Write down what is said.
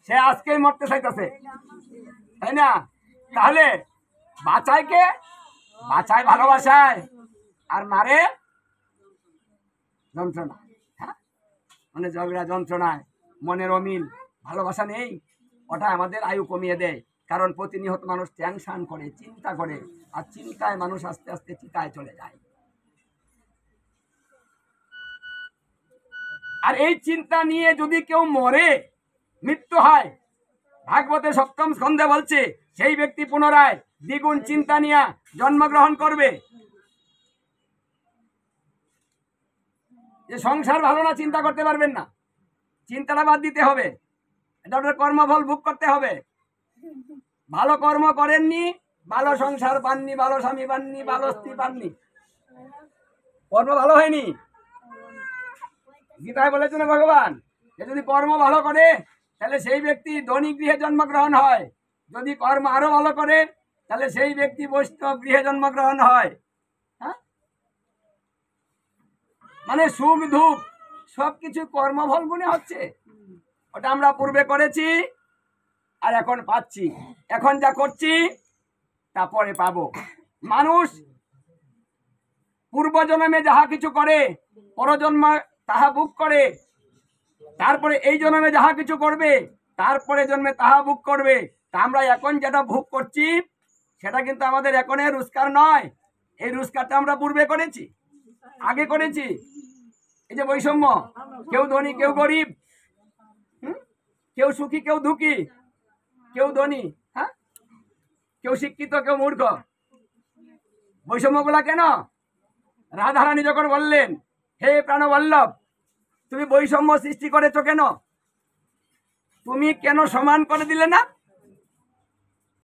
সে আজকেই মরতে চাইতেছে, তাই না? তাহলে বাঁচায় কে? বাঁচায় ভালোবাসায়, আর মারে যন্ত্রণা। হ্যাঁ, মানে ঝগড়া, যন্ত্রণায়, মনের অমিল, ভালোবাসা নেই, ওটা আমাদের আয়ু কমিয়ে দেয়। কারণ প্রতিনিয়ত মানুষ টেনশন করে, চিন্তা করে, আর চিন্তায় মানুষ আস্তে আস্তে চিতায় চলে যায়। আর এই চিন্তা নিয়ে যদি কেউ মরে, মৃত্যু হয়, ভাগবতে সপ্তম স্কন্ধে বলছে সেই ব্যক্তি পুনরায় দ্বিগুণ চিন্তা নিয়ে জন্মগ্রহণ করবে। যে সংসার ভালো না, চিন্তা করতে পারবেন না, চিন্তাটা বাদ দিতে হবে, এটা আপনার কর্মফল ভোগ করতে হবে। ভালো কর্ম করেননি, ভালো সংসার পাননি, ভালো স্বামী পাননি, ভালো স্ত্রী পাননি, কর্ম ভালো হয়নি। গীতায় বলেছেন ভগবান যে যদি কর্ম ভালো করে তাহলে সেই ব্যক্তি ধনী গৃহে জন্মগ্রহণ হয়, যদি কর্ম আরো ভালো করে তাহলে সেই ব্যক্তি বৈষ্ণব গৃহে জন্মগ্রহণ হয়। হ্যাঁ, মানে সুখ দুঃখ সবকিছু কর্মফল গুণে হচ্ছে। ওটা আমরা পূর্বে করেছি আর এখন পাচ্ছি, এখন যা করছি তা পরে পাবো। মানুষ পূর্বজন্মে যাহা কিছু করে পরজন্মে তাহা ভোগ করে, তারপরে এই জন্মে যাহা কিছু করবে তারপরে জন্মে তাহা ভোগ করবে। তা আমরা এখন যেটা ভোগ করছি সেটা কিন্তু আমাদের এখনের রোজগার নয়, এই রোজগারটা আমরা পূর্বে করেছি, আগে করেছি। এই যে বৈষম্য, কেউ ধনী কেউ গরিব, কেউ সুখী কেউ দুঃখী, কেউ ধনী, হ্যাঁ, কেউ শিক্ষিত কেউ মূর্খ, বৈষম্যগুলা কেন? রাধারানী যখন বললেন হে প্রাণবল্লভ তুমি বৈষম্য সৃষ্টি করেছো কেন, তুমি কেন সমান করে দিলে না?